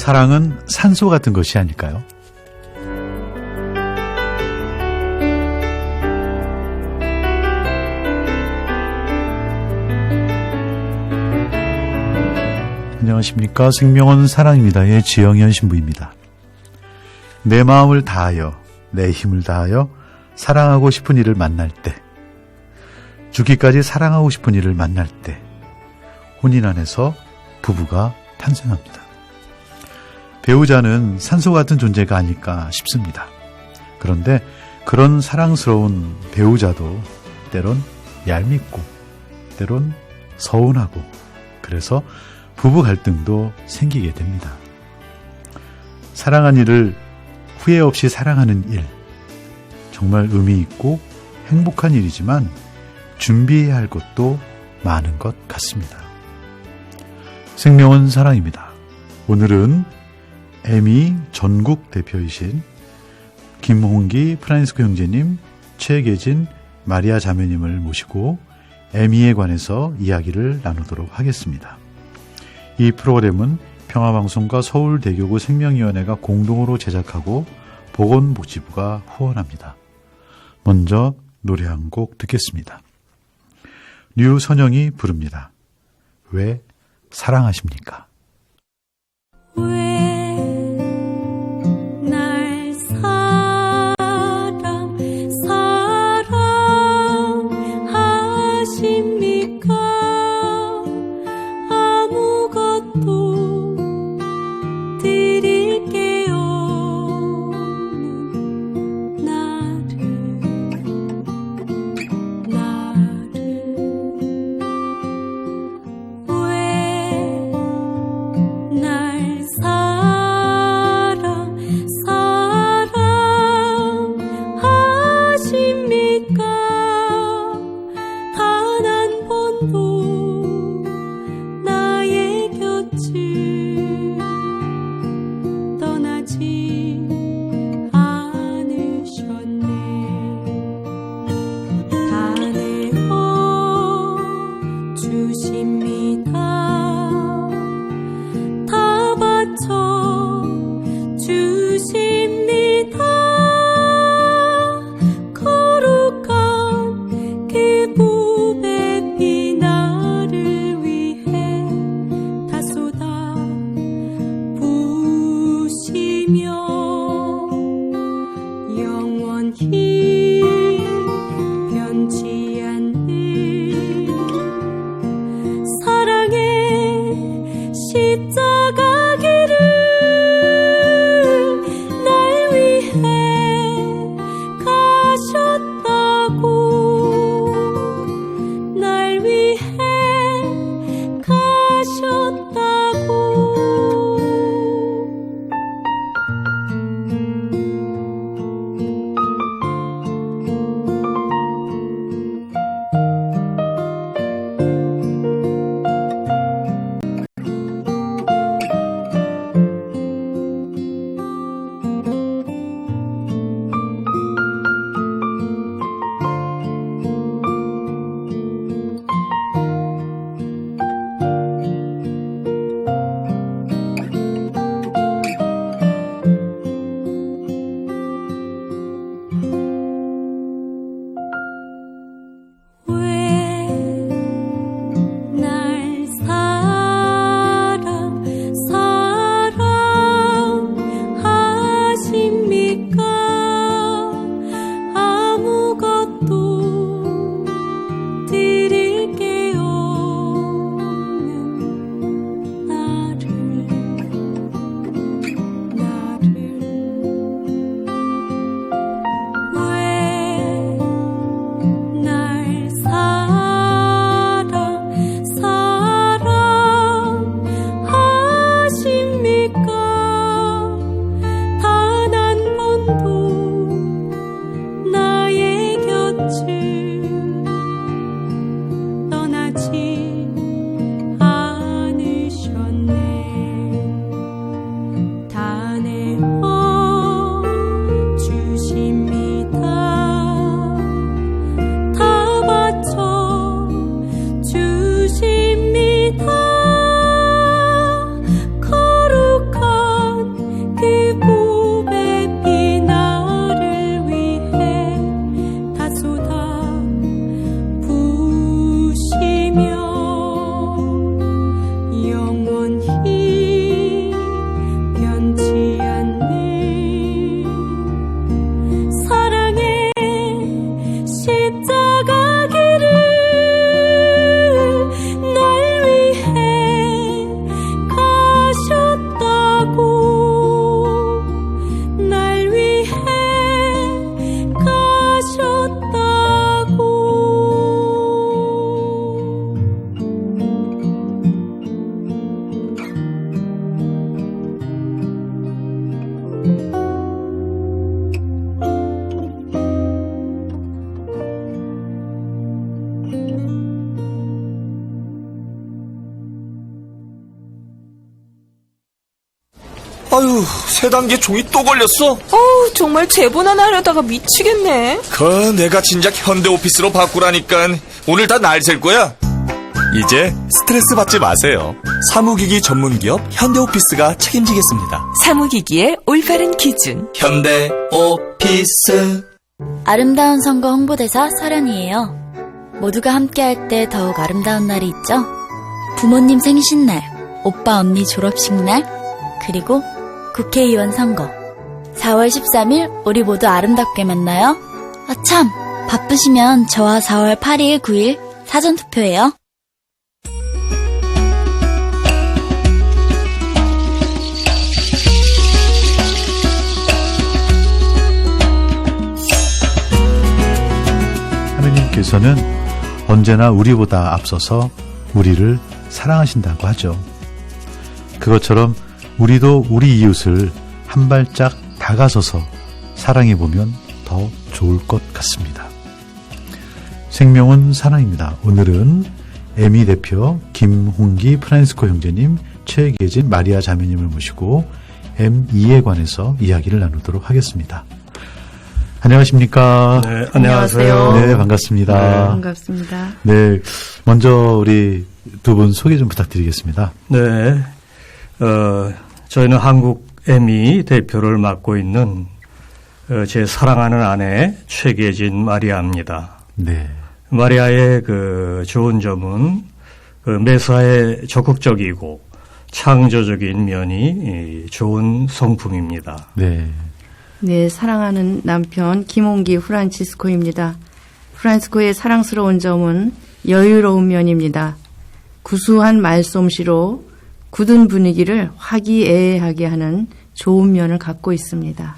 사랑은 산소 같은 것이 아닐까요? 안녕하십니까. 생명은 사랑입니다의 지영현 신부입니다. 내 마음을 다하여 내 힘을 다하여 사랑하고 싶은 이를 만날 때, 죽기까지 사랑하고 싶은 이를 만날 때 혼인 안에서 부부가 탄생합니다. 배우자는 산소 같은 존재가 아닐까 싶습니다. 그런데 그런 사랑스러운 배우자도 때론 얄밉고 때론 서운하고, 그래서 부부 갈등도 생기게 됩니다. 사랑한 이를 후회 없이 사랑하는 일, 정말 의미 있고 행복한 일이지만 준비해야 할 것도 많은 것 같습니다. 생명은 사랑입니다. 오늘은 에미 전국 대표이신 김홍기 프란시스코 형제님, 최계진 마리아 자매님을 모시고 에미에 관해서 이야기를 나누도록 하겠습니다. 이 프로그램은 평화방송과 서울대교구 생명위원회가 공동으로 제작하고 보건복지부가 후원합니다. 먼저 노래 한 곡 듣겠습니다. 류선영이 부릅니다. 왜 사랑하십니까? 십자가 길을 아유, 세 단계 종이 또 걸렸어. 어우, 정말 제보나 하려다가 미치겠네. 내가 진작 현대오피스로 바꾸라니까. 오늘 다 날 셀 거야. 이제 스트레스 받지 마세요. 사무기기 전문기업 현대오피스가 책임지겠습니다. 사무기기의 올바른 기준. 현대오피스. 아름다운 선거 홍보대사 설현이에요. 모두가 함께할 때 더욱 아름다운 날이 있죠. 부모님 생신날, 오빠 언니 졸업식 날, 그리고 국회의원 선거. 4월 13일 우리 모두 아름답게 만나요. 참, 바쁘시면 저와 4월 8일, 9일 사전투표해요. 하느님께서는 언제나 우리보다 앞서서 우리를 사랑하신다고 하죠. 그것처럼 우리도 우리 이웃을 한 발짝 다가서서 사랑해보면 더 좋을 것 같습니다. 생명은 사랑입니다. 오늘은 에미 대표, 김홍기 프란시스코 형제님, 최계진 마리아 자매님을 모시고 M2에 관해서 이야기를 나누도록 하겠습니다. 안녕하십니까? 네, 안녕하세요. 네, 반갑습니다. 네, 반갑습니다. 네, 먼저 우리 두 분 소개 좀 부탁드리겠습니다. 네, 저희는 한국 에미 대표를 맡고 있는 제 사랑하는 아내 최계진 마리아입니다. 네. 마리아의 그 좋은 점은 그 매사에 적극적이고 창조적인 면이 좋은 성품입니다. 네. 네, 사랑하는 남편 김홍기 프란치스코입니다. 프란치스코의 사랑스러운 점은 여유로운 면입니다. 구수한 말솜씨로 굳은 분위기를 화기애애하게 하는 좋은 면을 갖고 있습니다.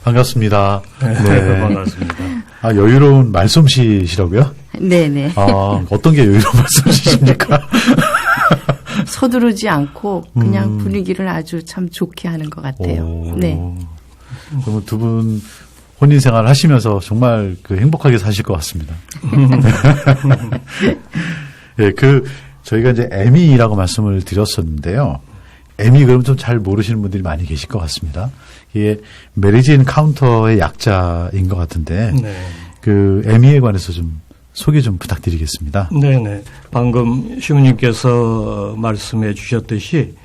반갑습니다. 네, 반갑습니다. 여유로운 말솜씨시라고요? 네네. 어떤 게 여유로운 말솜씨십니까? 서두르지 않고 그냥 분위기를 아주 참 좋게 하는 것 같아요. 네. 그러면 두 분 혼인 생활 하시면서 정말 행복하게 사실 것 같습니다. 예, 저희가 이제 에미라고 말씀을 드렸었는데요. 에미 그럼 좀 잘 모르시는 분들이 많이 계실 것 같습니다. 이게 메리지 엔카운터의 약자인 것 같은데, 네. 에미에 관해서 좀 소개 좀 부탁드리겠습니다. 네네. 방금 시우님께서 말씀해 주셨듯이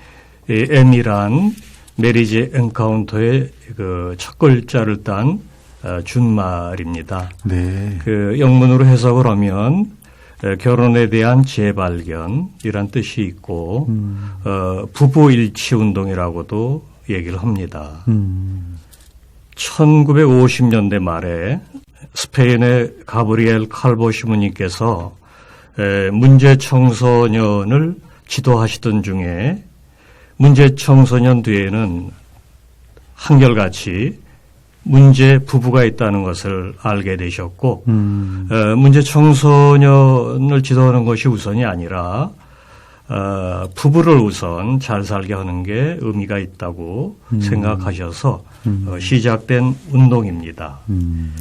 이 M이란 메리지 엔카운터의 그 첫 글자를 딴 준말입니다. 네. 그 영문으로 해석을 하면 결혼에 대한 재발견이란 뜻이 있고 부부 일치 운동이라고도 얘기를 합니다. 1950년대 말에 스페인의 가브리엘 칼보 시무님께서 문제 청소년을 지도하시던 중에 문제 청소년 뒤에는 한결같이 문제 부부가 있다는 것을 알게 되셨고 문제 청소년을 지도하는 것이 우선이 아니라 부부를 우선 잘 살게 하는 게 의미가 있다고 생각하셔서 시작된 운동입니다.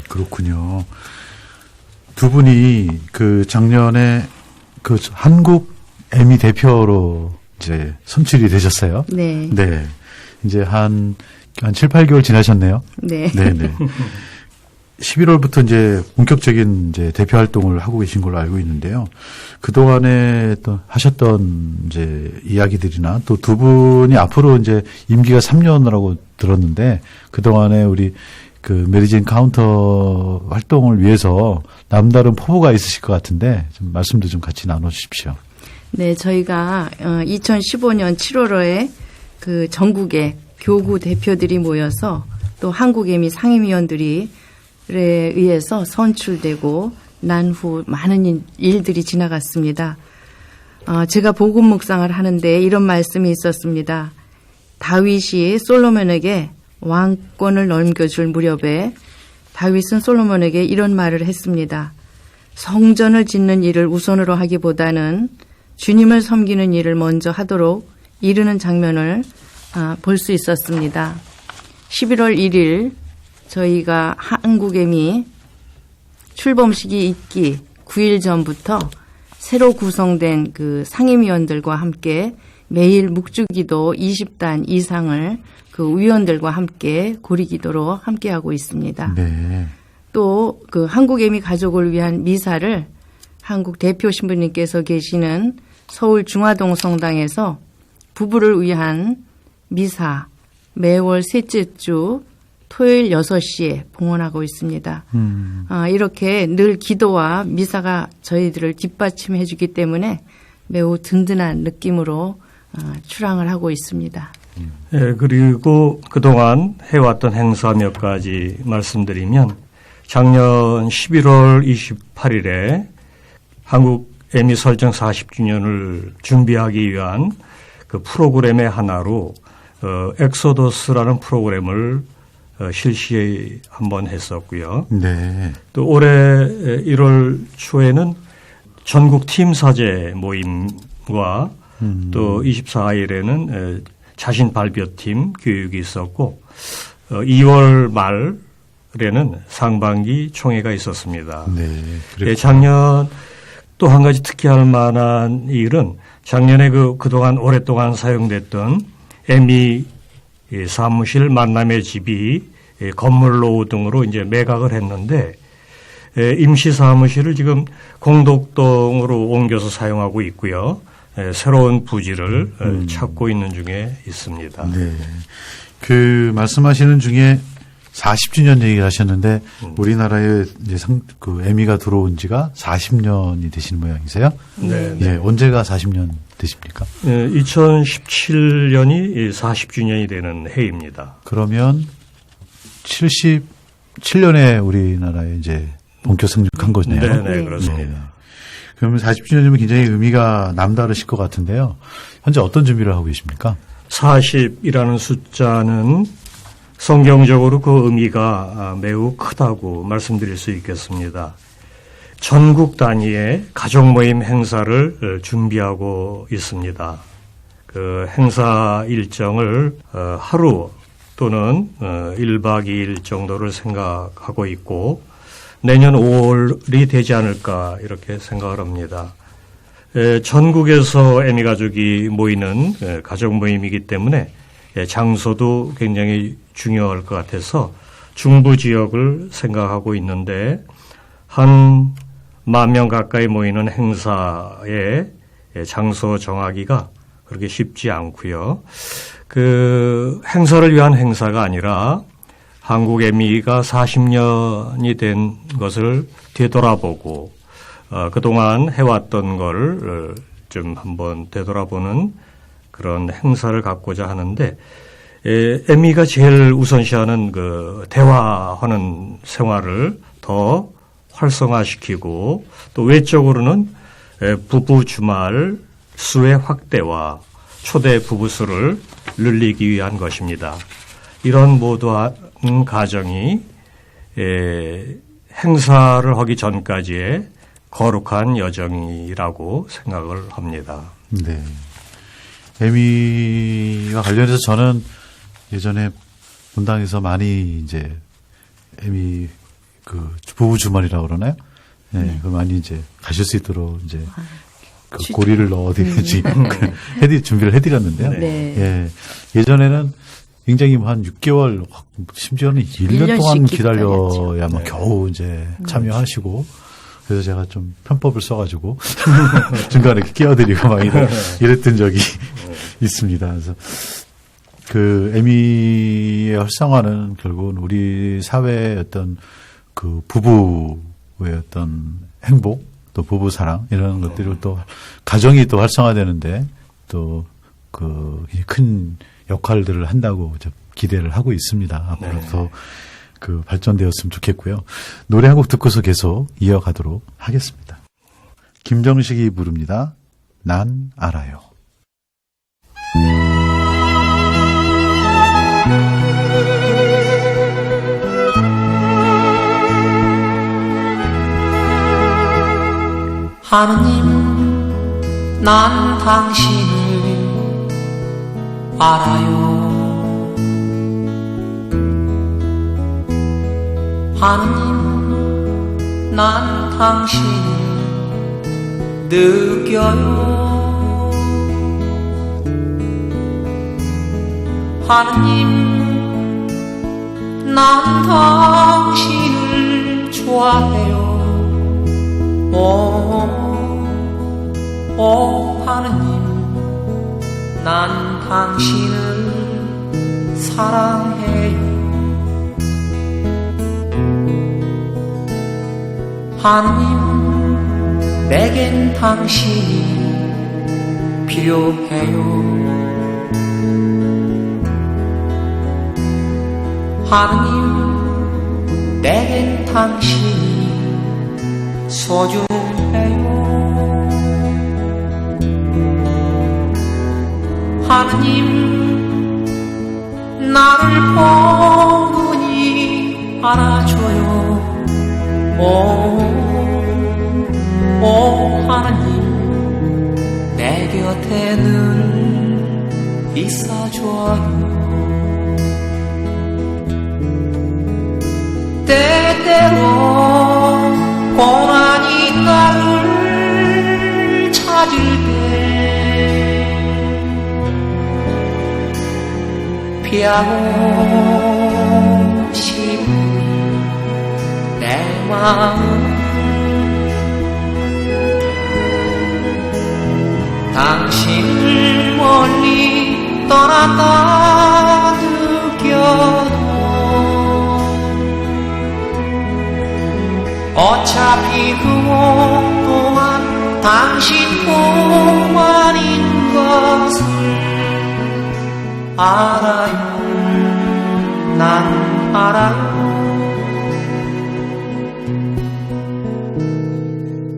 그렇군요. 두 분이 작년에 한국 에미 대표로 이제 선출이 되셨어요. 네. 네. 이제 한 7, 8개월 지나셨네요. 네. 네네. 11월부터 이제 본격적인 이제 대표 활동을 하고 계신 걸로 알고 있는데요. 그동안에 또 하셨던 이제 이야기들이나 또 두 분이 앞으로 이제 임기가 3년이라고 들었는데 그동안에 우리 메리진 카운터 활동을 위해서 남다른 포부가 있으실 것 같은데 좀 말씀도 좀 같이 나눠 주십시오. 네, 저희가 2015년 7월에 전국의 교구 대표들이 모여서 또 한국에미 상임위원들에 의해서 선출되고 난 후 많은 일들이 지나갔습니다. 제가 복음 묵상을 하는데 이런 말씀이 있었습니다. 다윗이 솔로몬에게 왕권을 넘겨줄 무렵에 다윗은 솔로몬에게 이런 말을 했습니다. 성전을 짓는 일을 우선으로 하기보다는 주님을 섬기는 일을 먼저 하도록 이르는 장면을 볼 수 있었습니다. 11월 1일 저희가 한국에미 출범식이 있기 9일 전부터 새로 구성된 상임위원들과 함께 매일 묵주기도 20단 이상을 그 위원들과 함께 고리기도로 함께하고 있습니다. 네. 또 그 한국애미 가족을 위한 미사를 한국 대표 신부님께서 계시는 서울 중화동 성당에서 부부를 위한 미사 매월 셋째 주 토요일 6시에 봉헌하고 있습니다. 이렇게 늘 기도와 미사가 저희들을 뒷받침해 주기 때문에 매우 든든한 느낌으로 출항을 하고 있습니다. 예, 그리고 그동안 해왔던 행사 몇 가지 말씀드리면 작년 11월 28일에 한국 애미 설정 40주년을 준비하기 위한 그 프로그램의 하나로 엑소더스라는 프로그램을 실시 한번 했었고요. 네. 또 올해 1월 초에는 전국 팀 사제 모임과 또 24일에는 자신 발표팀 교육이 있었고 2월 말에는 상반기 총회가 있었습니다. 네. 예, 작년 또 한 가지 특히할 만한 일은 작년에 그동안 오랫동안 사용됐던 애미 사무실 만남의 집이 건물로 등으로 이제 매각을 했는데 임시 사무실을 지금 공덕동으로 옮겨서 사용하고 있고요. 새로운 부지를 찾고 있는 중에 있습니다. 네. 그 말씀하시는 중에 40주년 얘기를 하셨는데 우리나라에 이제 그 애미가 들어온 지가 40년이 되시는 모양이세요? 네. 예, 언제가 40년 되십니까? 2017년이 40주년이 되는 해입니다. 그러면 77년에 우리나라에 이제 본격 상륙한 거네요. 네, 그렇습니다. 네. 그러면 40주년이면 굉장히 의미가 남다르실 것 같은데요. 현재 어떤 준비를 하고 계십니까? 40이라는 숫자는 성경적으로 그 의미가 매우 크다고 말씀드릴 수 있겠습니다. 전국 단위의 가족 모임 행사를 준비하고 있습니다. 그 행사 일정을 하루 또는 1박 2일 정도를 생각하고 있고 내년 5월이 되지 않을까 이렇게 생각을 합니다. 전국에서 애미 가족이 모이는 가족 모임이기 때문에 장소도 굉장히 중요할 것 같아서 중부 지역을 생각하고 있는데 한 10,000명 가까이 모이는 행사의 장소 정하기가 그렇게 쉽지 않고요. 그 행사를 위한 행사가 아니라 한국 애미가 40년이 된 것을 되돌아보고 그동안 해왔던 걸 좀 한번 되돌아보는 그런 행사를 갖고자 하는데 애미가 제일 우선시하는 그 대화하는 생활을 더 활성화시키고 또 외적으로는 부부 주말 수의 확대와 초대 부부 수를 늘리기 위한 것입니다. 이런 모두한 가정이 행사를 하기 전까지의 거룩한 여정이라고 생각을 합니다. 네. 애미와 관련해서 저는 예전에 본당에서 많이 이제 애미 그 부부 주말이라고 그러나요? 네, 그 많이 이제 가실 수 있도록 이제 그 고리를 넣어드리지 준비를 해드렸는데요. 네. 예, 예전에는 굉장히 한 6개월 심지어는 1년 동안 기다려야만 겨우 이제 참여하시고 그래서 제가 좀 편법을 써가지고 중간에 끼어드리고 막 이랬던 적이 있습니다. 그래서 그 애미의 활성화는 결국은 우리 사회의 어떤 그 부부의 어떤 행복, 또 부부 사랑 이런 것들을 또 가정이 또 활성화되는데 또 그 큰 역할들을 한다고 기대를 하고 있습니다. 앞으로도 그 발전되었으면 좋겠고요. 노래 한 곡 듣고서 계속 이어가도록 하겠습니다. 김정식이 부릅니다. 난 알아요. 하느님, 난 당신을 알아요. 하느님, 난 당신을 느껴요. 하느님 난 당신을 좋아해요. 오 하느님 난 당신을 사랑해요. 하느님 내겐 당신이 필요해요. 하느님 내겐 당신이 소중해요. 하느님 나를 포근히 안아줘요. 오 하느님 내 곁에 늘 있어줘요. 때때로 고난이 나를 찾을 때 피하고 싶은 내 마음 당신을 멀리 떠났다 느껴도 어차피 그 동안 당신뿐만인 것을 알아요. 난 알아요.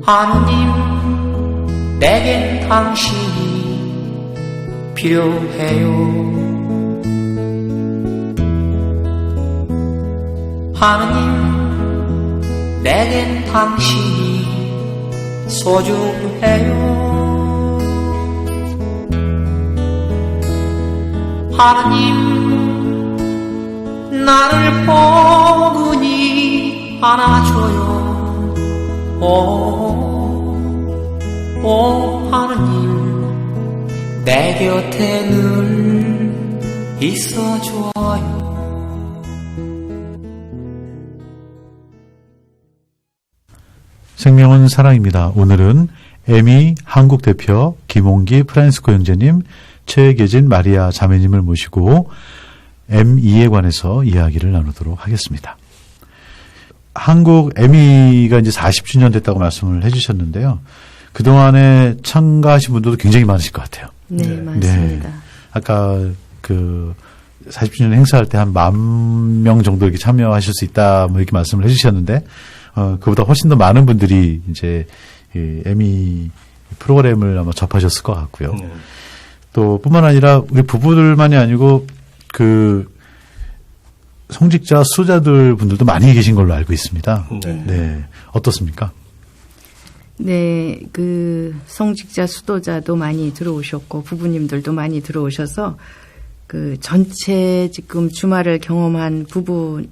하느님 내겐 당신이 필요해요. 하느님 내겐 당신이 소중해요. 하느님 나를 포근히 안아줘요. 오 하느님 내 곁에 늘 있어줘요. 생명은 사랑입니다. 오늘은 에미 한국 대표 김홍기 프란시스코 형제님, 최계진 마리아 자매님을 모시고 M2에 관해서 이야기를 나누도록 하겠습니다. 한국 에미가 이제 40주년 됐다고 말씀을 해주셨는데요. 그동안에 참가하신 분들도 굉장히 많으실 것 같아요. 네, 맞습니다. 아까 그 40주년 행사할 때 한 10,000명 정도 이렇게 참여하실 수 있다, 뭐 이렇게 말씀을 해주셨는데, 그보다 훨씬 더 많은 분들이 이제 이 에미 프로그램을 아마 접하셨을 것 같고요. 또 뿐만 아니라 우리 부부들만이 아니고 그 성직자 수자들 분들도 많이 계신 걸로 알고 있습니다. 네. 어떻습니까? 네, 그 성직자 수도자도 많이 들어오셨고 부부님들도 많이 들어오셔서 그 전체 지금 주말을 경험한 부부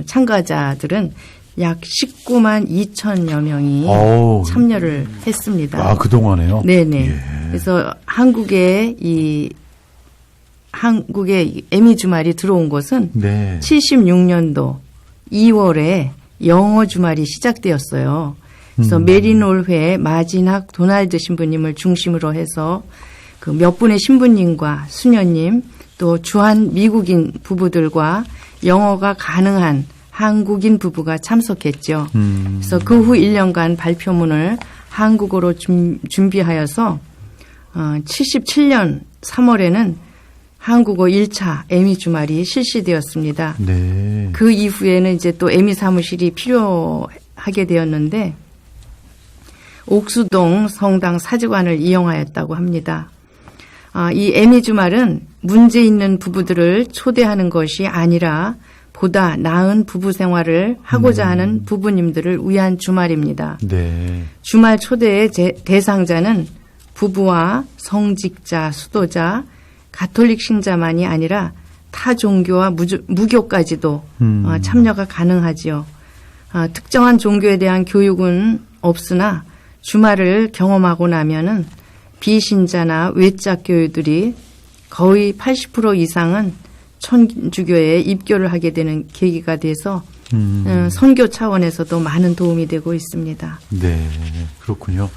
참가자들은 약 19만 2천여 명이 참여를 했습니다. 아, 그동안에요? 네네. 예. 그래서 한국의 에미 주말이 들어온 것은 네. 76년도 2월에 영어 주말이 시작되었어요. 그래서 메리놀회 마진학 도날드 신부님을 중심으로 해서 그 몇 분의 신부님과 수녀님 또 주한 미국인 부부들과 영어가 가능한 한국인 부부가 참석했죠. 그래서 그 후 1년간 발표문을 한국어로 준비하여서 77년 3월에는 한국어 1차 에미 주말이 실시되었습니다. 네. 그 이후에는 이제 또 에미 사무실이 필요하게 되었는데 옥수동 성당 사직관을 이용하였다고 합니다. 이 에미 주말은 문제 있는 부부들을 초대하는 것이 아니라 보다 나은 부부 생활을 하고자 하는 부부님들을 위한 주말입니다. 네. 주말 초대의 대상자는 부부와 성직자, 수도자, 가톨릭 신자만이 아니라 타 종교와 무교까지도 참여가 가능하지요. 특정한 종교에 대한 교육은 없으나 주말을 경험하고 나면은 비신자나 외자 교우들이 거의 80% 이상은 천주교에 입교를 하게 되는 계기가 돼서 선교 차원에서도 많은 도움이 되고 있습니다. 네, 그렇군요.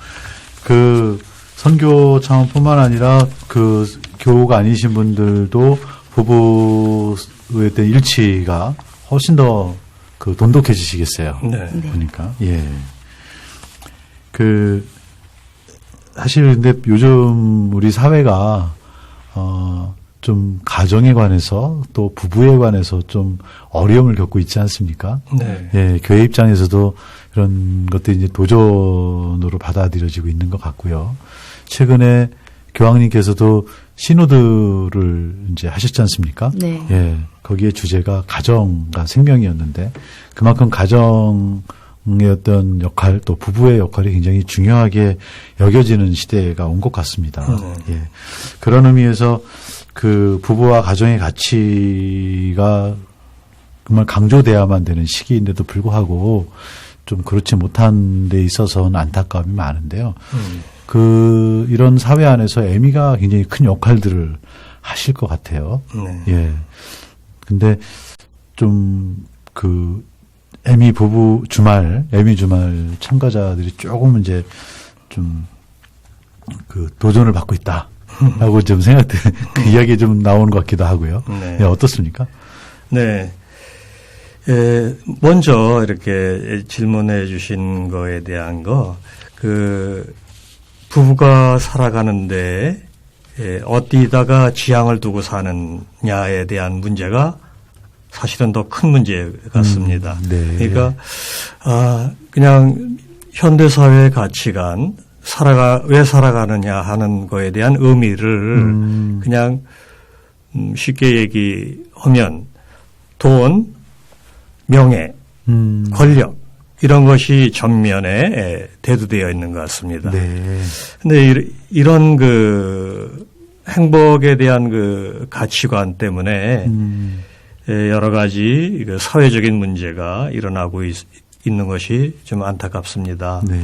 그 선교 차원뿐만 아니라 그 교우가 아니신 분들도 부부에 대한 일치가 훨씬 더 그 돈독해지시겠어요. 네. 보니까 예. 그 사실 근데 요즘 우리 사회가 좀 가정에 관해서 또 부부에 관해서 좀 어려움을 겪고 있지 않습니까? 네. 예, 교회 입장에서도 이런 것들이 이제 도전으로 받아들여지고 있는 것 같고요. 최근에 교황님께서도 시노드를 이제 하셨지 않습니까? 네. 예, 거기에 주제가 가정과 생명이었는데 그만큼 가정의 어떤 역할 또 부부의 역할이 굉장히 중요하게 여겨지는 시대가 온 것 같습니다. 예, 그런 의미에서 그 부부와 가정의 가치가 정말 강조돼야만 되는 시기인데도 불구하고 좀 그렇지 못한 데 있어서는 안타까움이 많은데요. 그 이런 사회 안에서 에미가 굉장히 큰 역할들을 하실 것 같아요. 네. 예. 근데 좀 그 에미 주말 참가자들이 조금 이제 좀 그 도전을 받고 있다라고 좀 그 이야기 좀 나오는 것 같기도 하고요. 네. 예, 어떻습니까? 네. 먼저 이렇게 질문해 주신 거에 대한 부부가 살아가는데 어디다가 지향을 두고 사느냐에 대한 문제가 사실은 더 큰 문제 같습니다. 네. 그러니까 그냥 현대사회의 가치관, 왜 살아가느냐 하는 거에 대한 의미를 그냥 쉽게 얘기하면 돈, 명예, 권력 이런 것이 전면에 대두되어 있는 것 같습니다. 네. 근데 이런 그 행복에 대한 그 가치관 때문에 여러 가지 그 사회적인 문제가 일어나고 있는 것이 좀 안타깝습니다. 네.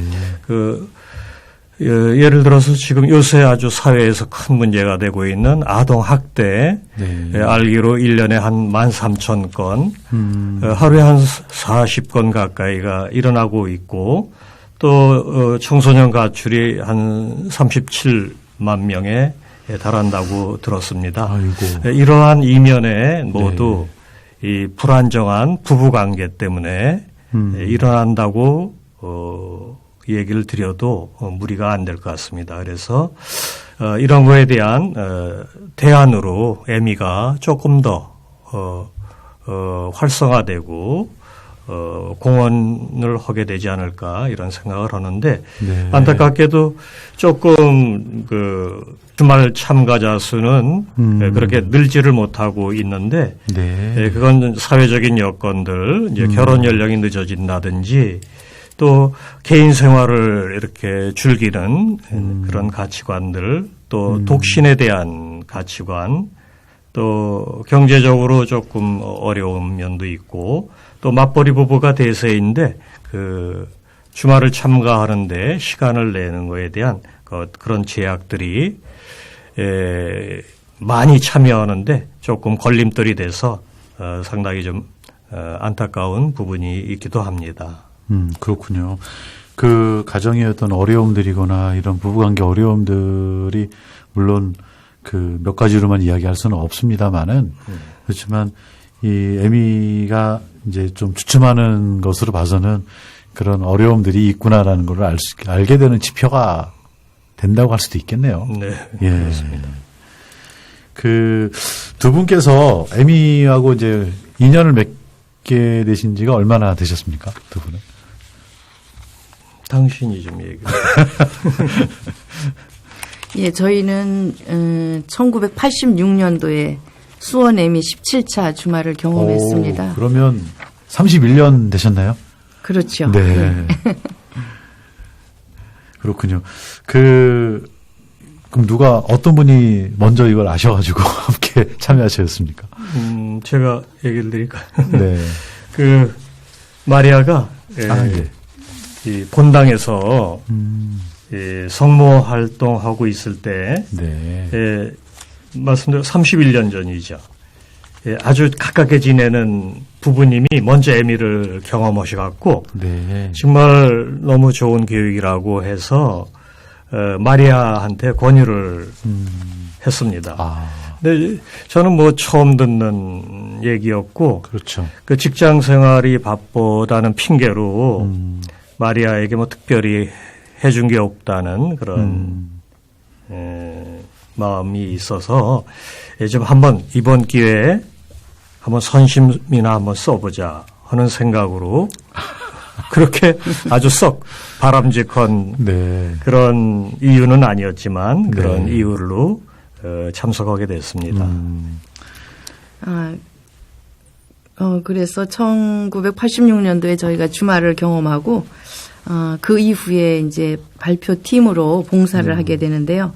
예를 들어서 지금 요새 아주 사회에서 큰 문제가 되고 있는 아동학대, 네. 알기로 1년에 한 13,000건, 하루에 한 40건 가까이가 일어나고 있고, 또 청소년 가출이 한 37만 명에 달한다고 들었습니다. 아이고. 이러한 이면에 모두 이 불안정한 부부관계 때문에 일어난다고 얘기를 드려도 무리가 안 될 것 같습니다. 그래서 이런 거에 대한 대안으로 에미가 조금 더 활성화되고 공헌을 하게 되지 않을까 이런 생각을 하는데 네. 안타깝게도 조금 그 주말 참가자 수는 그렇게 늘지를 못하고 있는데 네. 그건 사회적인 여건들 이제 결혼 연령이 늦어진다든지 또 개인 생활을 이렇게 즐기는 그런 가치관들 또 독신에 대한 가치관 또 경제적으로 조금 어려운 면도 있고 또 맞벌이 부부가 대세인데 그 주말을 참가하는데 시간을 내는 거에 대한 그런 제약들이 많이 참여하는데 조금 걸림돌이 돼서 상당히 좀 안타까운 부분이 있기도 합니다. 그렇군요. 그 가정의 어떤 어려움들이거나 이런 부부관계 어려움들이 물론 그 몇 가지로만 이야기할 수는 없습니다만은 그렇지만 이 에미가 이제 좀 주춤하는 것으로 봐서는 그런 어려움들이 있구나라는 걸 알게 되는 지표가 된다고 할 수도 있겠네요. 네, 예. 그렇습니다. 그 두 분께서 에미하고 이제 인연을 맺게 되신 지가 얼마나 되셨습니까? 두 분은? 당신이 좀 얘기해. 예, 저희는 1986년도에 수원 에미 17차 주말을 경험했습니다. 오, 그러면 31년 되셨나요? 그렇죠. 네. 그렇군요. 그럼 어떤 분이 먼저 이걸 아셔가지고 함께 참여하셨습니까? 제가 얘기를 드릴까요? 네. 그 마리아가 네. 이 본당에서 성모 활동하고 있을 때 네. 말씀대로 31년 전이죠. 아주 가깝게 지내는 부부님이 먼저 에미를 경험하셔갖고 네. 정말 너무 좋은 교육이라고 해서 마리아한테 권유를 했습니다. 아, 근데 저는 뭐 처음 듣는 얘기였고 그렇죠. 그 직장 생활이 바쁘다는 핑계로 마리아에게 뭐 특별히 해준 게 없다는 그런 마음이 있어서 좀 한번 이번 기회에 한번 선심이나 한번 써보자 하는 생각으로 그렇게 아주 썩 바람직한 네. 그런 이유는 아니었지만 그런 네. 이유로 참석하게 됐습니다. 그래서 1986년도에 저희가 주말을 경험하고, 그 이후에 이제 발표팀으로 봉사를 하게 되는데요.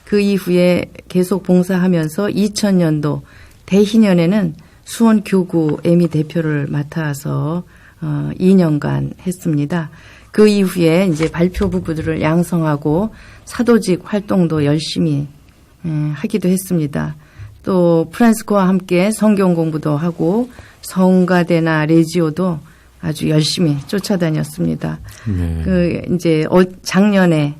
그 이후에 계속 봉사하면서 2000년도 대희년에는 수원 교구 에미 대표를 맡아서 2년간 했습니다. 그 이후에 이제 발표 부부들을 양성하고 사도직 활동도 열심히 하기도 했습니다. 또 프란스코와 함께 성경 공부도 하고 성가대나 레지오도 아주 열심히 쫓아다녔습니다. 네. 그 이제 작년에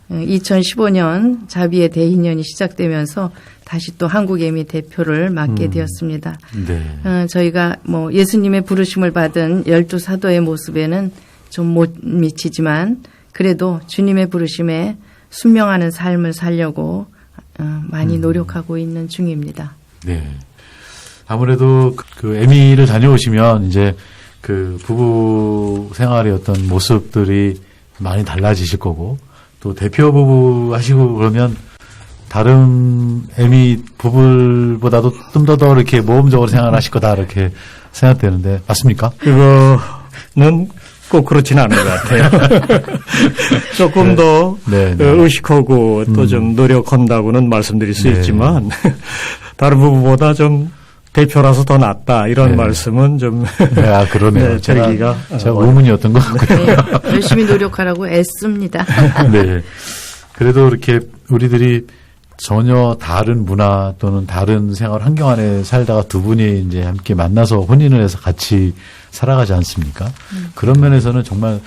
2015년 자비의 대희년이 시작되면서 다시 또 한국예미 대표를 맡게 되었습니다. 네. 저희가 뭐 예수님의 부르심을 받은 12사도의 모습에는 좀 못 미치지만 그래도 주님의 부르심에 순명하는 삶을 살려고 많이 노력하고 있는 중입니다. 네. 아무래도 그 에미를 다녀오시면 이제 그 부부 생활의 어떤 모습들이 많이 달라지실 거고 또 대표 부부 하시고 그러면 다른 에미 부부보다도 좀 더 이렇게 모험적으로 생활하실 거다 이렇게 생각되는데 맞습니까? 그거는 꼭 그렇지는 않은 것 같아요. 조금 더 네, 네. 의식하고 또 좀 노력한다고는 말씀드릴 수 네. 있지만 다른 부부보다 좀 대표라서 더 낫다 이런 네. 말씀은 좀 네, 그러네요. 네, 드리기가 제가 의문이었던 것 같고요. 네, 열심히 노력하라고 애씁니다. 네. 그래도 이렇게 우리들이 전혀 다른 문화 또는 다른 생활 환경 안에 살다가 두 분이 이제 함께 만나서 혼인을 해서 같이 살아가지 않습니까? 그런 면에서는 정말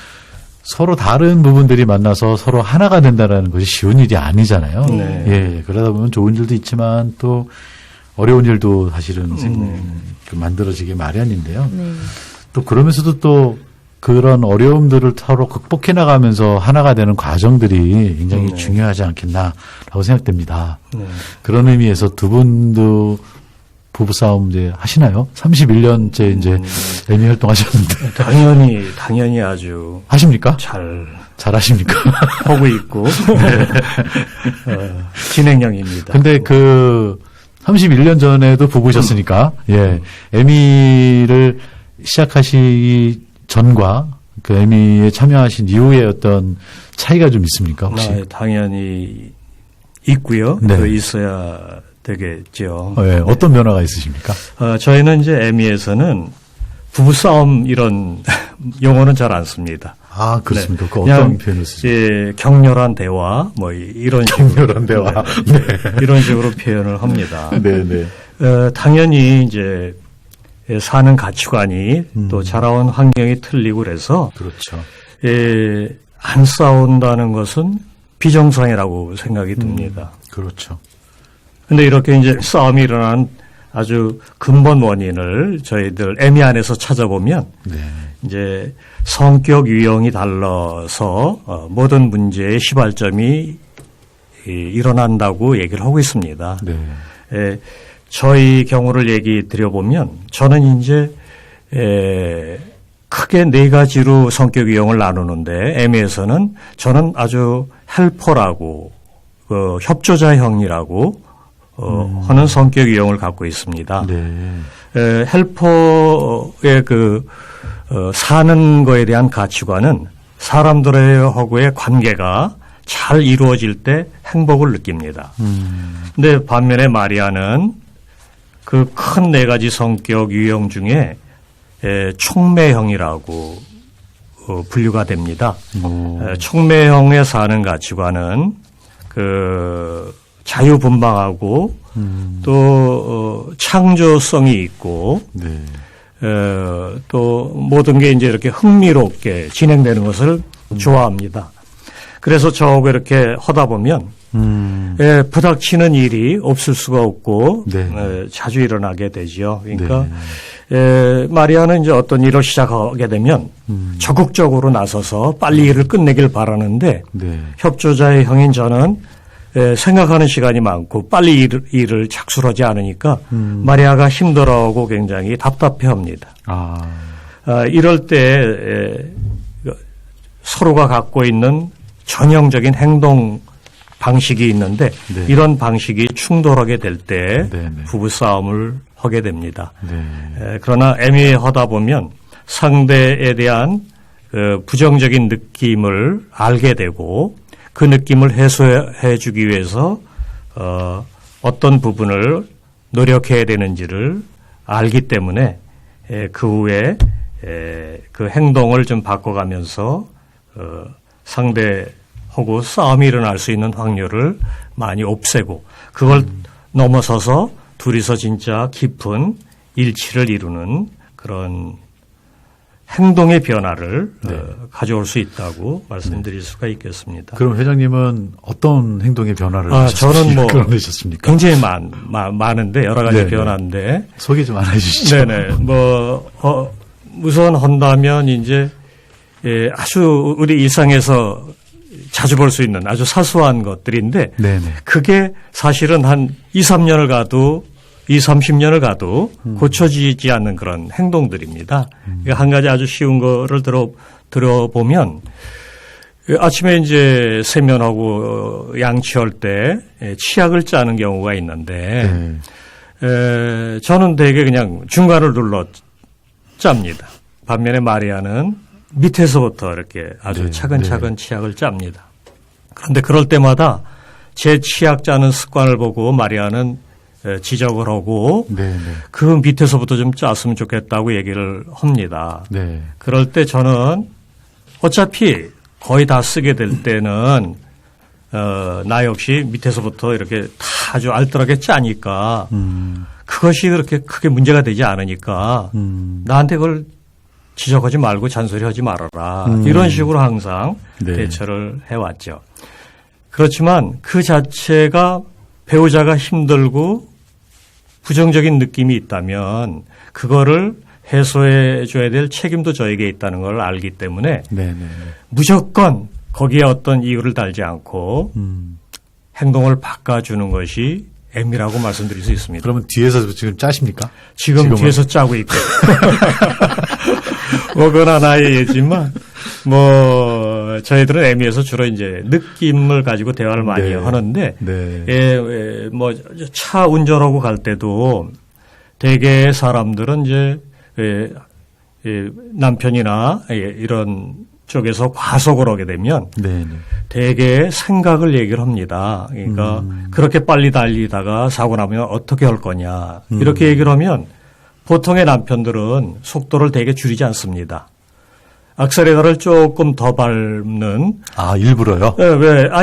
서로 다른 부분들이 만나서 서로 하나가 된다는 것이 쉬운 일이 아니잖아요. 네. 예. 그러다 보면 좋은 일도 있지만 또 어려운 일도 사실은 만들어지기 마련인데요. 네. 또 그러면서도 또 그런 어려움들을 서로 극복해 나가면서 하나가 되는 과정들이 굉장히 중요하지 않겠나라고 생각됩니다. 네. 그런 의미에서 두 분도 부부싸움 이제 하시나요? 31년째 이제 에미 활동하셨는데. 당연히 아주 하십니까? 잘하십니까? 하고 있고 진행형입니다. 근데 그 31년 전에도 부부셨으니까, 예. 에미를 시작하시기 전과 그 에미에 참여하신 이후에 어떤 차이가 좀 있습니까, 혹시? 당연히 있고요. 네. 있어야 되겠죠. 예, 어떤 변화가 있으십니까? 저희는 이제 에미에서는 부부싸움 이런 용어는 잘 안 씁니다. 아, 그렇습니까? 그 그냥 어떤 표현을 쓰죠? 이제 격렬한 대화, 뭐 이런 격렬한 대화. 네. 이런 식으로 표현을 합니다. 네, 네. 당연히 이제 사는 가치관이 또 자라온 환경이 틀리고 그래서 그렇죠. 안 싸운다는 것은 비정상이라고 생각이 듭니다. 그렇죠. 근데 이렇게 이제 싸움이 일어난 아주 근본 원인을 저희들 에미 안에서 찾아보면 네. 이제 성격 유형이 달라서 모든 문제의 시발점이 일어난다고 얘기를 하고 있습니다. 네. 저희 경우를 얘기 드려보면 저는 이제 크게 네 가지로 성격 유형을 나누는데 에미에서는 저는 아주 헬퍼라고 협조자형이라고 하는 성격 유형을 갖고 있습니다. 네. 헬퍼의 사는 거에 대한 가치관은 사람들하고의 관계가 잘 이루어질 때 행복을 느낍니다. 근데 반면에 마리아는 그 큰 네 가지 성격 유형 중에 촉매형이라고 분류가 됩니다. 촉매형에 사는 가치관은 자유분방하고 또 창조성이 있고 네. 또 모든 게 이제 이렇게 흥미롭게 진행되는 것을 좋아합니다. 그래서 저하고 이렇게 하다 보면 부닥치는 일이 없을 수가 없고 네. 자주 일어나게 되죠. 그러니까 마리아는 이제 어떤 일을 시작하게 되면 적극적으로 나서서 빨리 일을 끝내길 바라는데 네. 협조자의 형인 저는 생각하는 시간이 많고 빨리 일을 착수하지 않으니까 마리아가 힘들어하고 굉장히 답답해합니다. 이럴 때 서로가 갖고 있는 전형적인 행동 방식이 있는데 네. 이런 방식이 충돌하게 될 때 네, 네. 부부싸움을 하게 됩니다. 네. 그러나 애매하다 보면 상대에 대한 그 부정적인 느낌을 알게 되고 그 느낌을 해소해 주기 위해서 어떤 부분을 노력해야 되는지를 알기 때문에 그 후에 그 행동을 좀 바꿔가면서 상대하고 싸움이 일어날 수 있는 확률을 많이 없애고 그걸 넘어서서 둘이서 진짜 깊은 일치를 이루는 그런 행동의 변화를 가져올 수 있다고 말씀드릴 수가 있겠습니다. 그럼 회장님은 어떤 행동의 변화를 저는 뭐 그러셨습니까? 굉장히 많은데 여러 가지 네네. 변화인데 소개 좀 안 해주시죠. 네네 우선 한다면 이제 아주 우리 일상에서 자주 볼 수 있는 아주 사소한 것들인데 네네. 그게 사실은 한 2, 30년을 가도 고쳐지지 않는 그런 행동들입니다. 한 가지 아주 쉬운 거를 들어보면 아침에 이제 세면하고 양치할 때 치약을 짜는 경우가 있는데 저는 되게 그냥 중간을 눌러 짭니다. 반면에 마리아는 밑에서부터 이렇게 아주 차근차근 치약을 짭니다. 그런데 그럴 때마다 제 치약 짜는 습관을 보고 마리아는 지적을 하고 그 밑에서부터 좀 짰으면 좋겠다고 얘기를 합니다. 네. 그럴 때 저는 어차피 거의 다 쓰게 될 때는 나 역시 밑에서부터 이렇게 다 아주 알뜰하게 짜니까 그것이 그렇게 크게 문제가 되지 않으니까 나한테 그걸 지적하지 말고 잔소리하지 말아라. 이런 식으로 항상 대처를 해왔죠. 그렇지만 그 자체가 배우자가 힘들고 부정적인 느낌이 있다면 그거를 해소해 줘야 될 책임도 저에게 있다는 걸 알기 때문에 무조건 거기에 어떤 이유를 달지 않고 행동을 바꿔주는 것이 M이라고 말씀드릴 수 있습니다. 그러면 뒤에서 지금 짜십니까? 지금 뒤에서 짜고 있고. 그건 나의 예지만, 저희들은 M에서 주로 이제 느낌을 가지고 대화를 많이 하는데, 차 운전하고 갈 때도 대개 사람들은 이제, 남편이나 이런 쪽에서 과속을 하게 되면 대개 생각을 얘기를 합니다. 그러니까 그렇게 빨리 달리다가 사고 나면 어떻게 할 거냐. 이렇게 얘기를 하면 보통의 남편들은 속도를 되게 줄이지 않습니다. 악셀레터를 조금 더 밟는. 일부러요?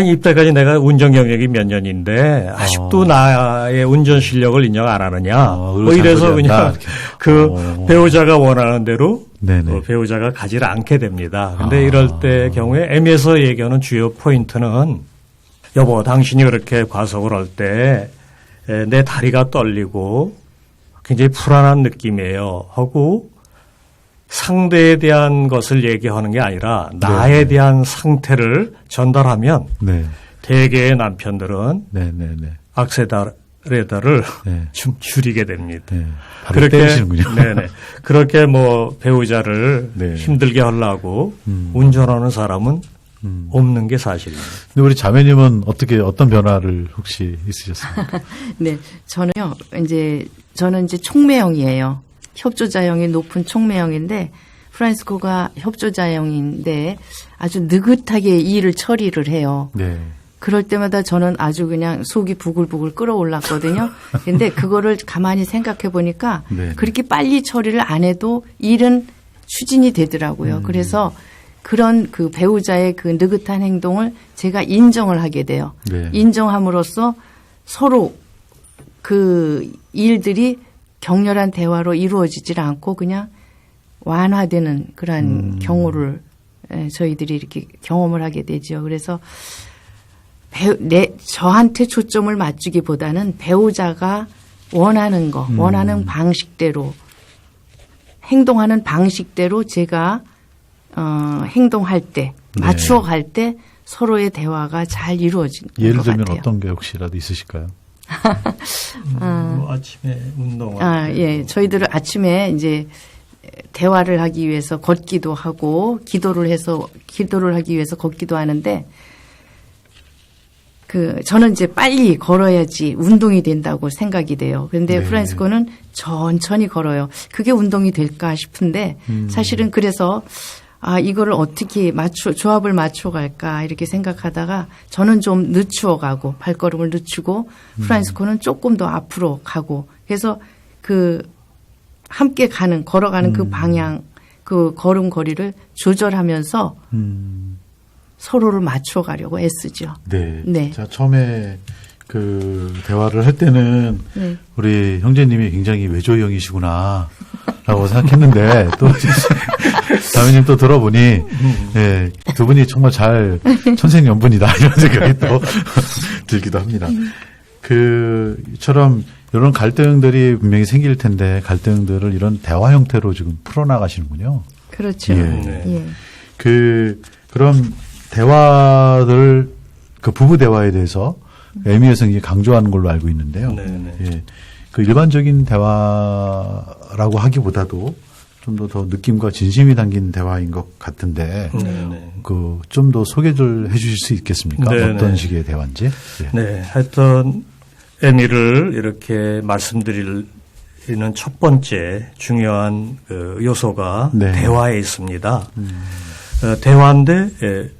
이때까지 내가 운전 경력이 몇 년인데 아직도 나의 운전 실력을 인정 안 하느냐. 이래서 그냥 배우자가 원하는 대로 배우자가 가지를 않게 됩니다. 근데 이럴 때 경우에 M에서 얘기하는 주요 포인트는 여보, 당신이 그렇게 과속을 할 때 내 다리가 떨리고 굉장히 불안한 느낌이에요 하고 상대에 대한 것을 얘기하는 게 아니라 나에 대한 상태를 전달하면 대개의 남편들은 악셀레터를 좀 줄이게 됩니다. 그렇게 때리시는군요. 그렇게 배우자를 힘들게 하려고 운전하는 사람은 없는 게 사실입니다. 근데 우리 자매님은 어떤 변화를 혹시 있으셨습니까? 네, 저는 이제 촉매형이에요. 협조자형이 높은 촉매형인데 프란시스코가 협조자형인데 아주 느긋하게 일을 처리를 해요. 그럴 때마다 저는 아주 그냥 속이 부글부글 끓어올랐거든요. 근데 그거를 가만히 생각해 보니까 그렇게 빨리 처리를 안 해도 일은 추진이 되더라고요. 그래서 그런 그 배우자의 그 느긋한 행동을 제가 인정을 하게 돼요. 인정함으로써 서로 그 일들이 격렬한 대화로 이루어지질 않고 그냥 완화되는 그러한 경우를 저희들이 이렇게 경험을 하게 되죠. 그래서 저한테 초점을 맞추기보다는 배우자가 원하는 거, 원하는 방식대로 행동하는 방식대로 제가 행동할 때, 맞추어 갈 때 서로의 대화가 잘 이루어지는 것 같아요. 예를 들면 어떤 게 혹시라도 있으실까요? 뭐 아침에 운동을. 예. 저희들은 아침에 이제 대화를 하기 위해서 걷기도 하고 기도를 하기 위해서 걷기도 하는데 저는 이제 빨리 걸어야지 운동이 된다고 생각이 돼요. 그런데 네. 프란시스코는 천천히 걸어요. 그게 운동이 될까 싶은데 사실은 그래서 이거를 어떻게 조합을 맞춰 갈까 이렇게 생각하다가 저는 좀 늦추어 가고 발걸음을 늦추고 프란시스코는 조금 더 앞으로 가고 그래서 함께 걸어가는 그 방향, 그 걸음걸이를 조절하면서 서로를 맞춰 가려고 애쓰죠. 네. 네. 자, 처음에 그 대화를 할 때는 네. 우리 형제님이 굉장히 외조형이시구나 라고 생각했는데 또 다미님 또 들어보니 예, 두 분이 정말 잘 천생연분이다 이런 생각이 또 들기도 합니다. 그처럼 이런 갈등들이 분명히 생길 텐데 갈등들을 이런 대화 형태로 지금 풀어나가시는군요. 그렇죠. 예. 예. 그런 대화들 그 부부 대화에 대해서 에미 여성이 강조하는 걸로 알고 있는데요. 네네. 예. 그 일반적인 대화라고 하기보다도 좀 더 느낌과 진심이 담긴 대화인 것 같은데 네네. 그 좀 더 소개를 해주실 수 있겠습니까? 네네. 어떤 식의 대화인지? 예. 네, 하여튼 에미를 이렇게 말씀드리는 첫 번째 중요한 그 요소가 네. 대화에 있습니다. 대화인데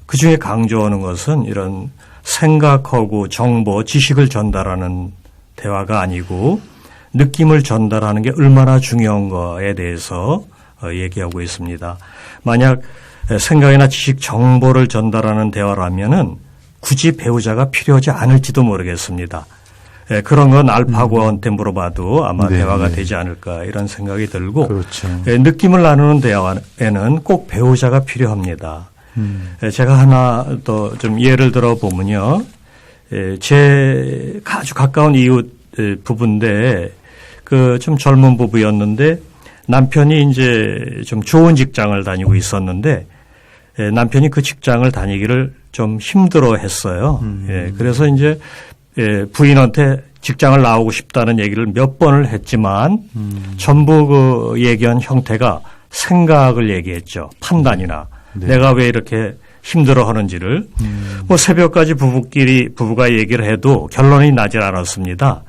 그 중에 강조하는 것은 이런 생각하고 정보, 지식을 전달하는 대화가 아니고 느낌을 전달하는 게 얼마나 중요한가에 대해서 얘기하고 있습니다. 만약 생각이나 지식, 정보를 전달하는 대화라면은 굳이 배우자가 필요하지 않을지도 모르겠습니다. 그런 건 알파고한테 물어봐도 아마 네, 대화가 네. 되지 않을까 이런 생각이 들고 그렇죠. 느낌을 나누는 대화에는 꼭 배우자가 필요합니다. 제가 하나 더 좀 예를 들어 보면요. 제 아주 가까운 이웃 부부인데 그 좀 젊은 부부였는데 남편이 이제 좀 좋은 직장을 다니고 있었는데 남편이 그 직장을 다니기를 좀 힘들어 했어요. 그래서 이제 부인한테 직장을 나오고 싶다는 얘기를 몇 번을 했지만 전부 그 얘기한 형태가 생각을 얘기했죠. 판단이나 네. 내가 왜 이렇게 힘들어 하는지를 뭐 새벽까지 부부가 얘기를 해도 결론이 나질 않았습니다.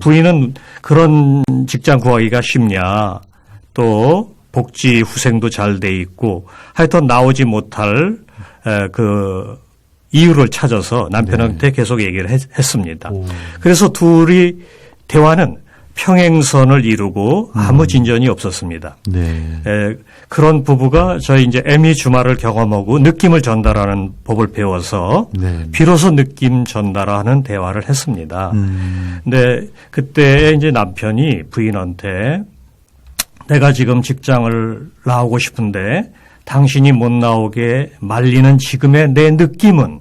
부인은 그런 직장 구하기가 쉽냐 또 복지 후생도 잘 돼 있고 하여튼 나오지 못할 그 이유를 찾아서 남편한테 계속 얘기를 했습니다. 그래서 둘이 대화는 평행선을 이루고 아무 진전이 없었습니다. 네. 그런 부부가 저희 이제 에미 주말을 경험하고 느낌을 전달하는 법을 배워서 네. 비로소 느낌 전달하는 대화를 했습니다. 근데 그때 이제 남편이 부인한테 내가 지금 직장을 나오고 싶은데 당신이 못 나오게 말리는 지금의 내 느낌은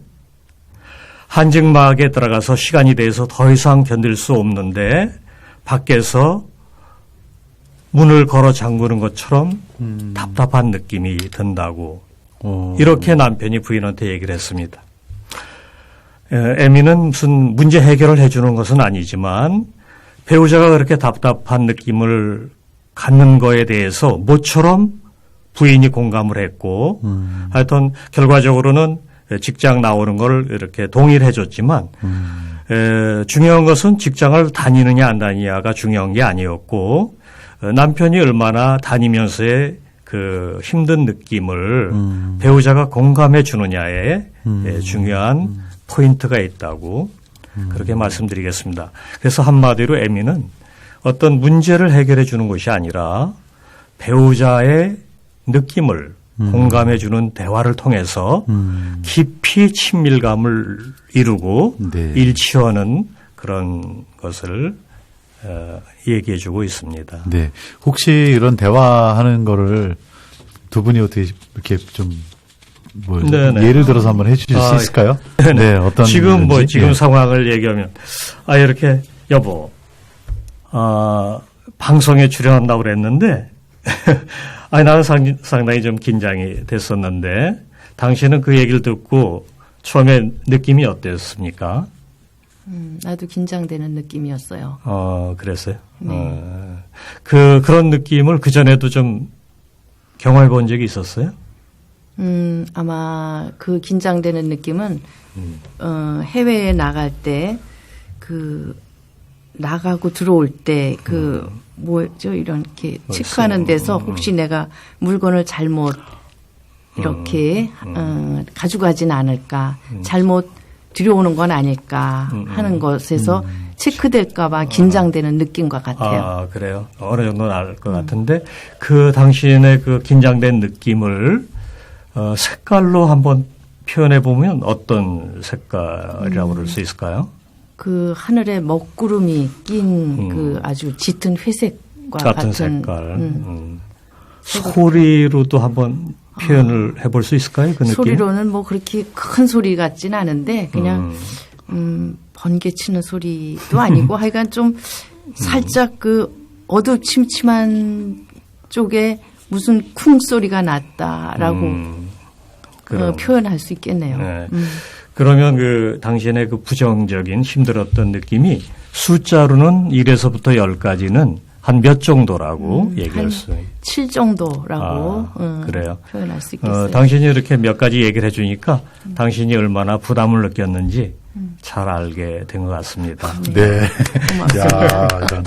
한증막에 들어가서 시간이 돼서 더 이상 견딜 수 없는데 밖에서 문을 걸어 잠그는 것처럼 답답한 느낌이 든다고 이렇게 남편이 부인한테 얘기를 했습니다. 에미는 무슨 문제 해결을 해주는 것은 아니지만 배우자가 그렇게 답답한 느낌을 갖는 거에 대해서 모처럼 부인이 공감을 했고 하여튼 결과적으로는 직장 나오는 걸 이렇게 동의를 해줬지만 중요한 것은 직장을 다니느냐 안 다니냐가 중요한 게 아니었고 남편이 얼마나 다니면서의 그 힘든 느낌을 배우자가 공감해 주느냐에 중요한 포인트가 있다고 그렇게 말씀드리겠습니다. 그래서 한마디로 에미는 어떤 문제를 해결해 주는 것이 아니라 배우자의 느낌을 공감해 주는 대화를 통해서 깊이 친밀감을 이루고 네. 일치하는 그런 것을 얘기해주고 있습니다. 네. 혹시 이런 대화하는 거를 두 분이 어떻게 이렇게 좀 뭐 네네. 예를 들어서 한번 해주실 수 있을까요? 네. 어떤 지금 뭐 일인지? 지금 예. 상황을 얘기하면 이렇게 여보 방송에 출연한다고 그랬는데 나는 상당히 좀 긴장이 됐었는데 당신은 그 얘기를 듣고 처음에 느낌이 어땠습니까? 나도 긴장되는 느낌이었어요. 그랬어요. 그런 느낌을 그 전에도 좀 경험해 본 적이 있었어요? 아마 그 긴장되는 느낌은 해외에 나갈 때 나가고 들어올 때 뭐죠 이렇게 체크하는 데서 혹시 내가 물건을 잘못 이렇게 가져가진 않을까, 잘못 들여오는 건 아닐까 하는 것에서 체크될까봐 긴장되는 느낌과 같아요. 그래요. 어느 정도는 알 것 같은데 그 당신의 그 긴장된 느낌을 색깔로 한번 표현해 보면 어떤 색깔이라고 그럴 수 있을까요? 그 하늘에 먹구름이 낀 그 아주 짙은 회색과 같은 색깔. 소리로도 한번 표현을 해볼 수 있을까요? 그 느낌? 소리로는 뭐 그렇게 큰 소리 같진 않은데 그냥 번개 치는 소리도 아니고 하여간 좀 살짝 그 어두침침한 쪽에 무슨 쿵 소리가 났다라고 표현할 수 있겠네요. 네. 그러면 그 당신의 그 부정적인 힘들었던 느낌이 숫자로는 1에서부터 10까지는 한 몇 정도라고 얘기할 수 있어요? 7 정도라고 그래요. 표현할 수 있겠어요. 당신이 이렇게 몇 가지 얘기를 해주니까 당신이 얼마나 부담을 느꼈는지 잘 알게 된 것 같습니다. 네. 고맙습니다. 야, 이런.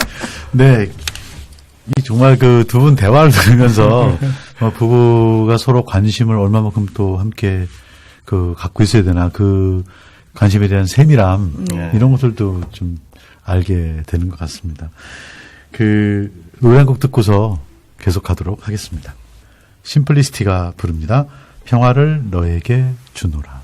네. 이 정말 그 두 분 대화를 들으면서 부부가 서로 관심을 얼마만큼 또 함께 갖고 있어야 되나 그 관심에 대한 세밀함 이런 것들도 좀 알게 되는 것 같습니다. 노래 한 곡 듣고서 계속하도록 하겠습니다. 심플리시티가 부릅니다. 평화를 너에게 주노라.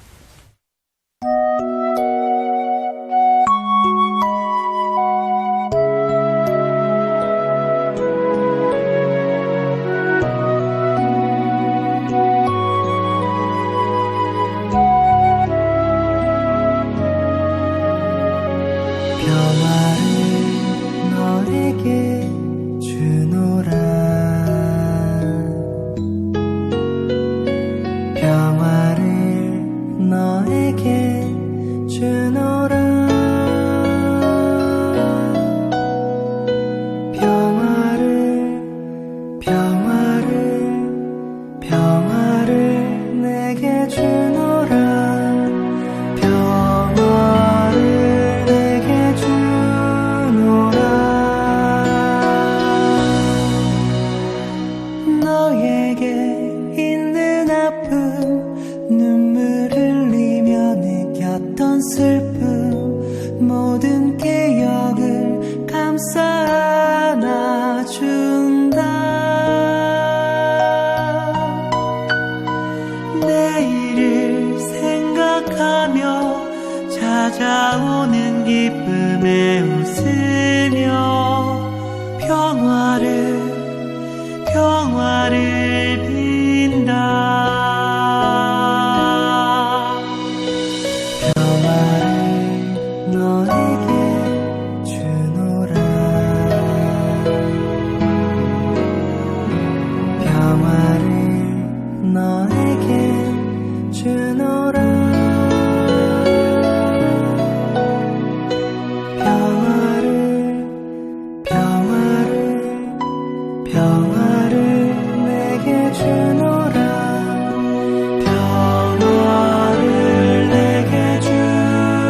찾아오는 기쁨에 웃으며 평화를 빈다. 평화를 너에게 주노라. 평화를 너에게 주노라.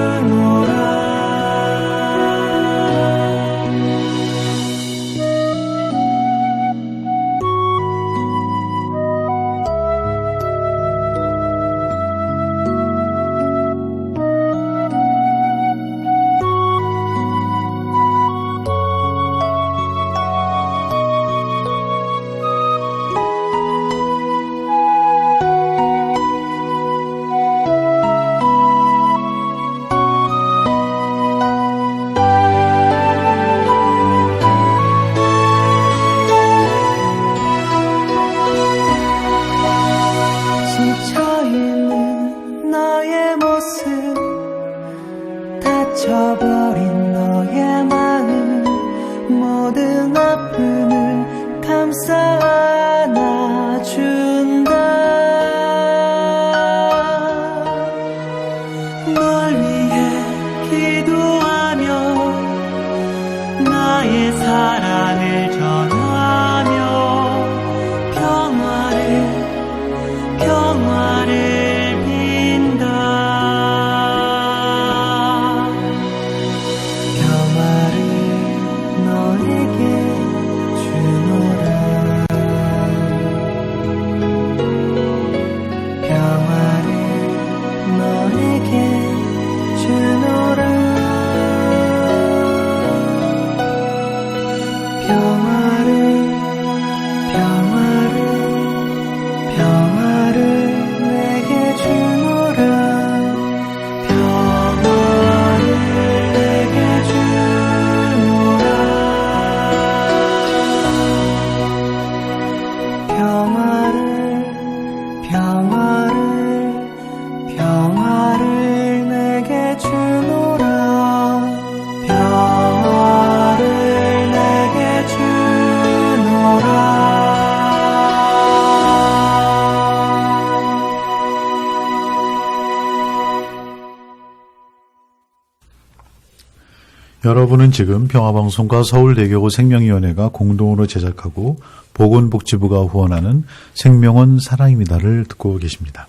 여러분은 지금 평화방송과 서울대교구 생명위원회가 공동으로 제작하고 보건복지부가 후원하는 생명은 사랑입니다를 듣고 계십니다.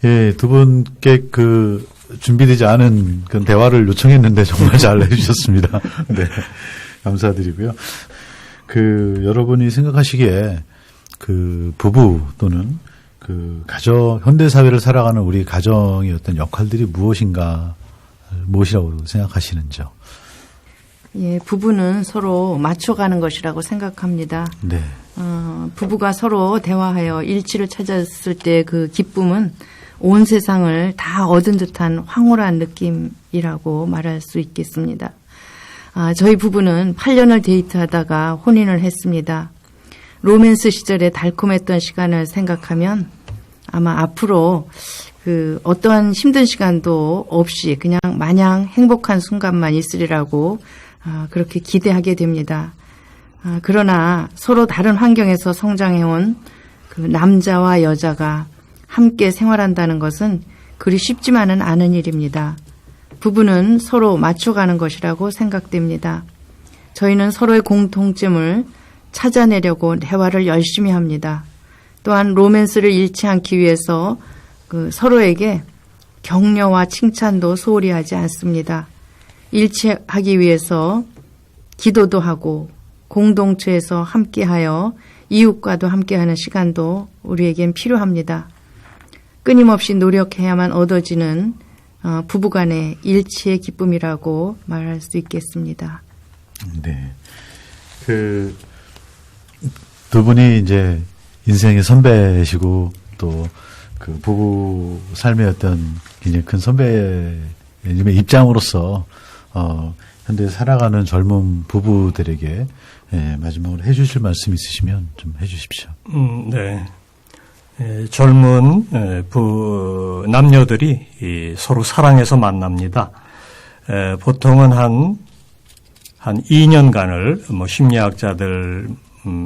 예, 두 분께 준비되지 않은 그런 대화를 요청했는데 정말 잘 해주셨습니다. 네. 감사드리고요. 여러분이 생각하시기에 부부 또는 현대사회를 살아가는 우리 가정의 어떤 역할들이 무엇이라고 생각하시는지요? 예, 부부는 서로 맞춰가는 것이라고 생각합니다. 네. 부부가 서로 대화하여 일치를 찾았을 때 그 기쁨은 온 세상을 다 얻은 듯한 황홀한 느낌이라고 말할 수 있겠습니다. 저희 부부는 8년을 데이트하다가 혼인을 했습니다. 로맨스 시절에 달콤했던 시간을 생각하면 아마 앞으로 어떠한 힘든 시간도 없이 그냥 마냥 행복한 순간만 있으리라고 그렇게 기대하게 됩니다. 그러나 서로 다른 환경에서 성장해온 남자와 여자가 함께 생활한다는 것은 그리 쉽지만은 않은 일입니다. 부부는 서로 맞춰가는 것이라고 생각됩니다. 저희는 서로의 공통점을 찾아내려고 대화를 열심히 합니다. 또한 로맨스를 잃지 않기 위해서 서로에게 격려와 칭찬도 소홀히 하지 않습니다. 일치하기 위해서 기도도 하고 공동체에서 함께하여 이웃과도 함께하는 시간도 우리에겐 필요합니다. 끊임없이 노력해야만 얻어지는 부부간의 일치의 기쁨이라고 말할 수 있겠습니다. 네. 두 분이 이제 인생의 선배시고 또 부부 삶의 어떤 굉장히 큰 선배의 입장으로서 현대 살아가는 젊은 부부들에게 마지막으로 해주실 말씀 있으시면 좀 해주십시오. 네. 젊은 남녀들이 서로 사랑해서 만납니다. 보통은 한 2년간을 심리학자들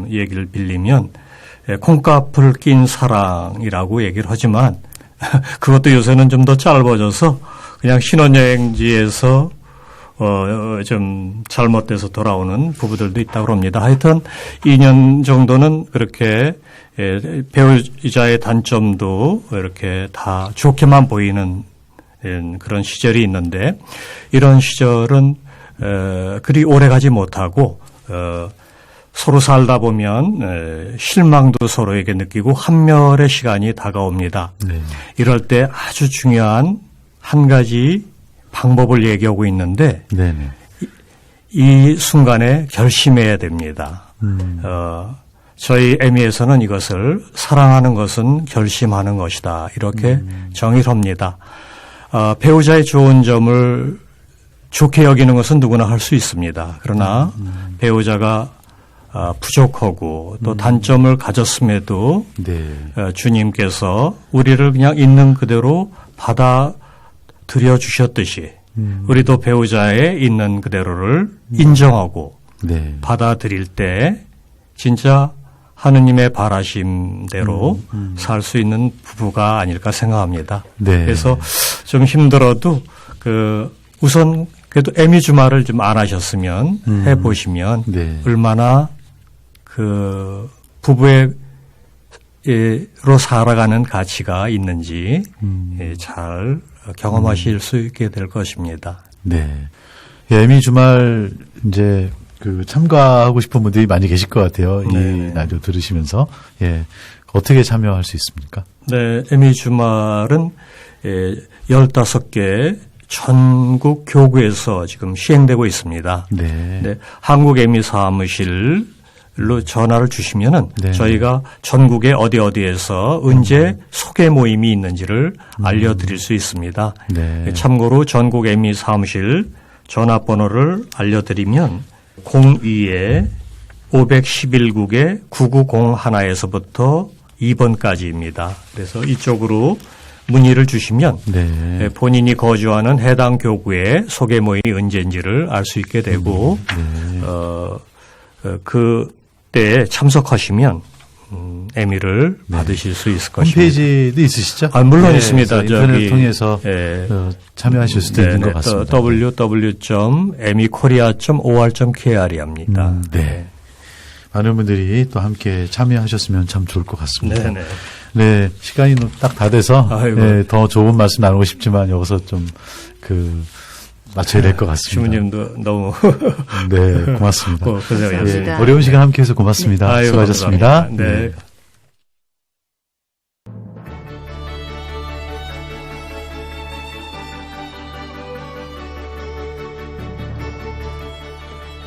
얘기를 빌리면 콩깍풀 낀 사랑이라고 얘기를 하지만 그것도 요새는 좀 더 짧아져서 그냥 신혼여행지에서 좀 잘못돼서 돌아오는 부부들도 있다고 합니다. 하여튼 2년 정도는 그렇게 배우자의 단점도 이렇게 다 좋게만 보이는 그런 시절이 있는데 이런 시절은 그리 오래 가지 못하고 서로 살다 보면 실망도 서로에게 느끼고 환멸의 시간이 다가옵니다. 네. 이럴 때 아주 중요한 한 가지 방법을 얘기하고 있는데 네네. 이 순간에 결심해야 됩니다. 저희 애미에서는 이것을 사랑하는 것은 결심하는 것이다. 이렇게 정의를 합니다. 배우자의 좋은 점을 좋게 여기는 것은 누구나 할 수 있습니다. 그러나 배우자가 부족하고 또 단점을 가졌음에도 네. 주님께서 우리를 그냥 있는 그대로 받아들여 주셨듯이 우리도 배우자의 있는 그대로를 인정하고 네. 받아들일 때 진짜 하느님의 바라심대로 살 수 있는 부부가 아닐까 생각합니다. 네. 그래서 좀 힘들어도 우선 그래도 애미 주말을 좀 안 하셨으면 해보시면 네. 얼마나 부부로 살아가는 가치가 있는지 잘 경험하실 수 있게 될 것입니다. 네. 애미 주말 이제 참가하고 싶은 분들이 많이 계실 것 같아요. 네. 이 라디오 들으시면서. 예. 어떻게 참여할 수 있습니까? 네. 애미 주말은 15개 전국 교구에서 지금 시행되고 있습니다. 네. 네. 한국 애미 사무실로 전화를 주시면은 네. 저희가 전국에 어디에서 언제 소개 모임이 있는지를 알려드릴 수 있습니다. 네. 참고로 전국 애미 사무실 전화번호를 알려드리면 02에 511국에 9901에서부터 2번까지입니다. 그래서 이쪽으로 문의를 주시면 네. 본인이 거주하는 해당 교구의 소개 모임이 언제인지를 알 수 있게 되고 네. 그때에 참석하시면 에미를 받으실 수 있을 것입니다. 홈페이지도 있으시죠? 물론 네, 있습니다. 그래서 인터넷 통해서 예. 참여하실 수도 있는 것 같습니다. www.emikorea.or.kr입니다. 네. 많은 분들이 또 함께 참여하셨으면 참 좋을 것 같습니다. 네네. 네, 시간이 딱 다 돼서 아이고. 더 좋은 말씀 나누고 싶지만 여기서 좀 맞춰야 될 것 같습니다. 주무님도 너무 네, 고맙습니다. 감사합니다. 어려운 시간 함께해서 고맙습니다. 아이고, 수고하셨습니다. 감사합니다. 네.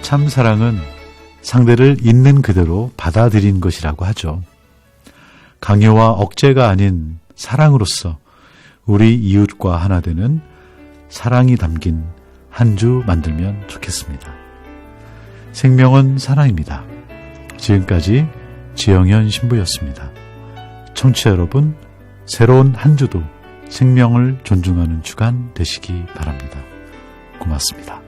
참 사랑은 상대를 있는 그대로 받아들인 것이라고 하죠. 강요와 억제가 아닌 사랑으로서 우리 이웃과 하나 되는 사랑이 담긴 한 주 만들면 좋겠습니다. 생명은 사랑입니다. 지금까지 지영현 신부였습니다. 청취자 여러분, 새로운 한 주도 생명을 존중하는 주간 되시기 바랍니다. 고맙습니다.